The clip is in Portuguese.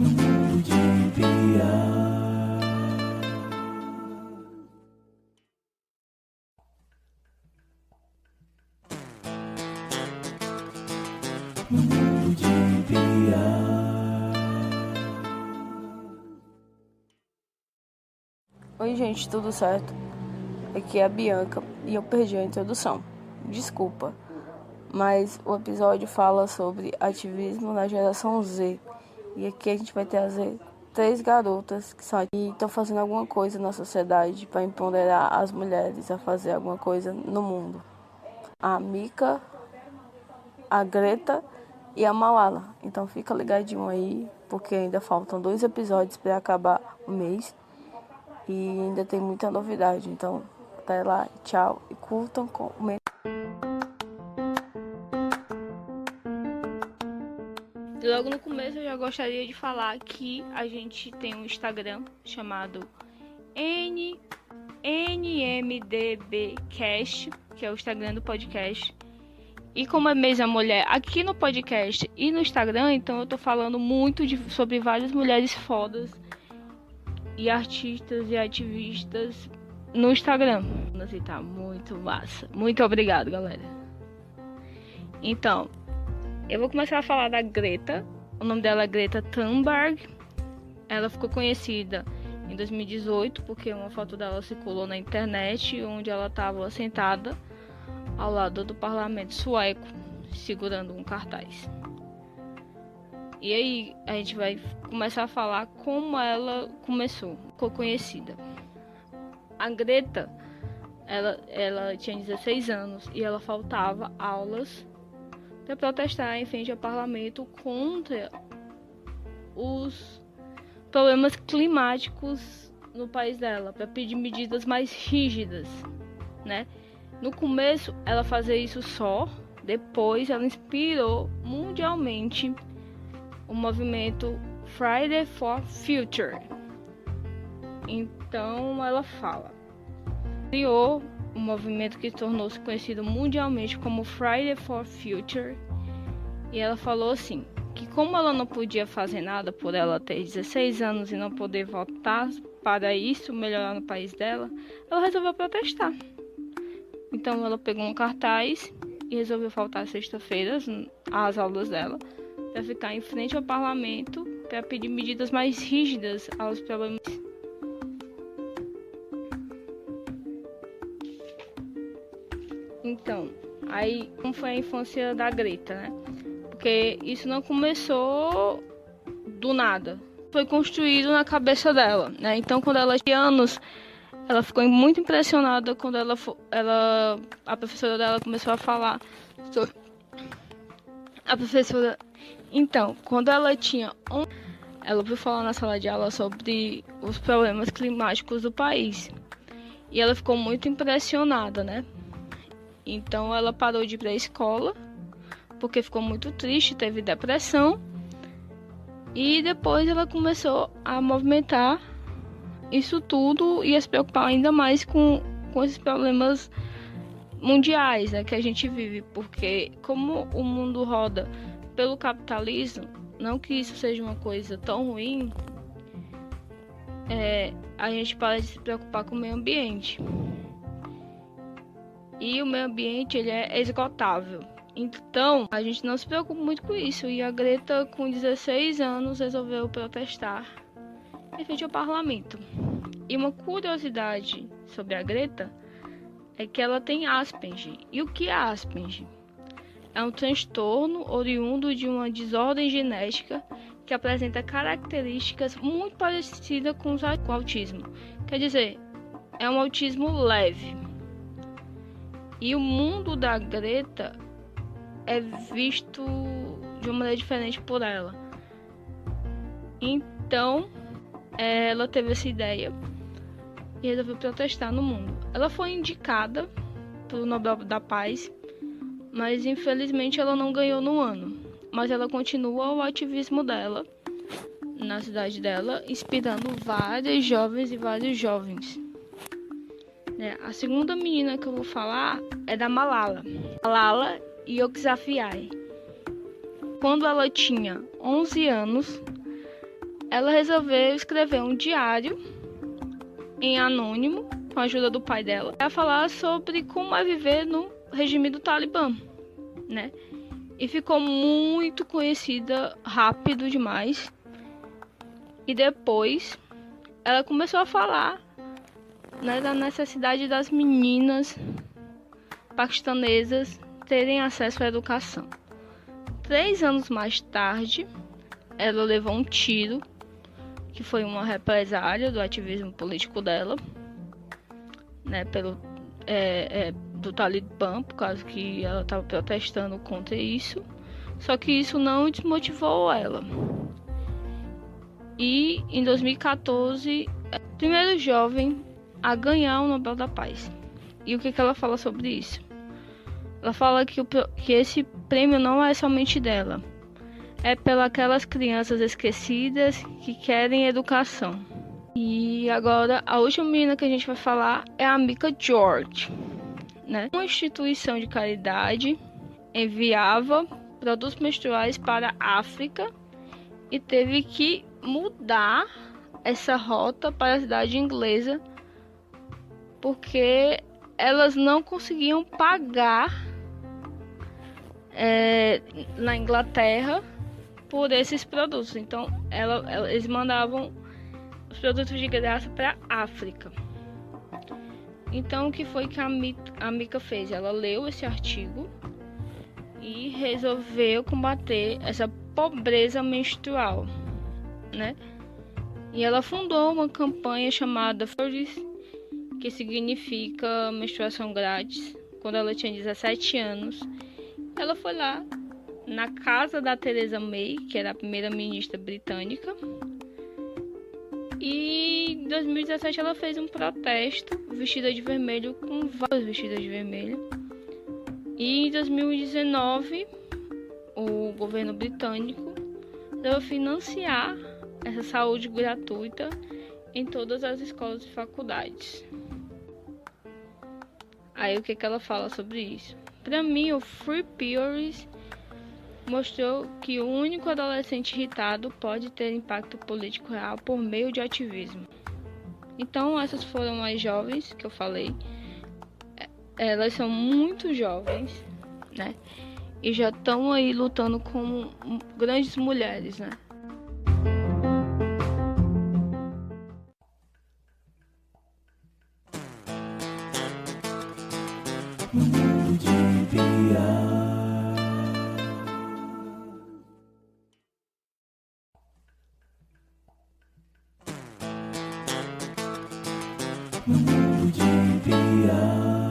no mundo de Bia. No mundo de Bia. Oi gente, tudo certo? Aqui é a Bianca e eu perdi a introdução. Desculpa, mas o episódio fala sobre ativismo na geração Z. E aqui a gente vai trazer 3 garotas que estão fazendo alguma coisa na sociedade para empoderar as mulheres a fazer alguma coisa no mundo. A Mika, a Greta e a Malala. Então fica ligadinho aí, porque ainda faltam 2 episódios para acabar o mês. E ainda tem muita novidade. Então, até lá, tchau. E curtam, comentem. Logo no começo eu já gostaria de falar que a gente tem um Instagram chamado NMDBcast, que é o Instagram do podcast. E como é mês da mulher aqui no podcast e no Instagram, então eu tô falando muito sobre várias mulheres fodas e artistas e ativistas no Instagram. Assim, tá muito massa. Muito obrigado, galera. Então, eu vou começar a falar da Greta. O nome dela é Greta Thunberg. Ela ficou conhecida em 2018 porque uma foto dela circulou na internet onde ela estava sentada ao lado do parlamento sueco, segurando um cartaz. E aí a gente vai começar a falar como ela ficou conhecida. A Greta, ela tinha 16 anos e ela faltava aulas para protestar em frente ao parlamento contra os problemas climáticos no país dela, para pedir medidas mais rígidas, né? No começo ela fazia isso só, depois ela inspirou mundialmente o movimento Friday for Future. Então ela criou um movimento que tornou-se conhecido mundialmente como Friday for Future. E ela falou assim, que como ela não podia fazer nada por ela ter 16 anos e não poder votar para isso melhorar no país dela, ela resolveu protestar. Então ela pegou um cartaz e resolveu faltar sexta-feiras às aulas dela para ficar em frente ao parlamento para pedir medidas mais rígidas aos problemas. Então, aí como foi a infância da Greta, né? Porque isso não começou do nada. Foi construído na cabeça dela, né? Então, quando ela tinha anos, ela ficou muito impressionada quando a professora dela começou a falar sobre... A professora... Então, quando ela tinha ela ouviu falar na sala de aula sobre os problemas climáticos do país. E ela ficou muito impressionada, né? Então ela parou de ir para a escola, porque ficou muito triste, teve depressão. E depois ela começou a movimentar isso tudo e a se preocupar ainda mais com esses problemas mundiais, né, que a gente vive. Porque como o mundo roda pelo capitalismo, não que isso seja uma coisa tão ruim, a gente para de se preocupar com o meio ambiente. E o meio ambiente ele é esgotável. Então, a gente não se preocupa muito com isso. E a Greta, com 16 anos, resolveu protestar em frente ao parlamento. E uma curiosidade sobre a Greta é que ela tem Asperger. E o que é Asperger? É um transtorno oriundo de uma desordem genética que apresenta características muito parecidas com o autismo. Quer dizer, é um autismo leve. E o mundo da Greta é visto de uma maneira diferente por ela. Então, ela teve essa ideia e resolveu protestar no mundo. Ela foi indicada para o Nobel da Paz, mas infelizmente ela não ganhou no ano. Mas ela continua o ativismo dela na cidade dela, inspirando várias jovens e vários jovens. A segunda menina que eu vou falar é da Malala Yousafzai. Quando ela tinha 11 anos, ela resolveu escrever um diário em anônimo, com a ajuda do pai dela, para falar sobre como é viver no regime do Talibã, né? E ficou muito conhecida rápido demais. E depois ela começou a falar, né, da necessidade das meninas paquistanesas terem acesso à educação. 3 anos mais tarde, ela levou um tiro, que foi uma represália do ativismo político dela, né, do Talibã, por causa que ela estava protestando contra isso. Só que isso não desmotivou ela. E em 2014, é a primeira jovem a ganhar o Nobel da Paz. E o que ela fala sobre isso? Ela fala que esse prêmio não é somente dela. É pelas crianças esquecidas que querem educação. E agora, a última menina que a gente vai falar é a Mika George, né? Uma instituição de caridade enviava produtos menstruais para a África e teve que mudar essa rota para a cidade inglesa porque elas não conseguiam pagar na Inglaterra por esses produtos. Então eles mandavam os produtos de graça para a África. Então o que foi que a Mika fez? Ela leu esse artigo e resolveu combater essa pobreza menstrual, né? E ela fundou uma campanha chamada Flores, que significa menstruação grátis. Quando ela tinha 17 anos, ela foi lá na casa da Theresa May, que era a primeira-ministra britânica, e em 2017 ela fez um protesto vestida de vermelho, com vários vestidos de vermelho. E em 2019 o governo britânico deve financiar essa saúde gratuita em todas as escolas e faculdades. Aí o que ela fala sobre isso? Para mim, o Free Periods mostrou que o único adolescente irritado pode ter impacto político real por meio de ativismo. Então, essas foram as jovens que eu falei. Elas são muito jovens, né? E já estão aí lutando como grandes mulheres, né? Mundo de Bia. Mundo de Bia.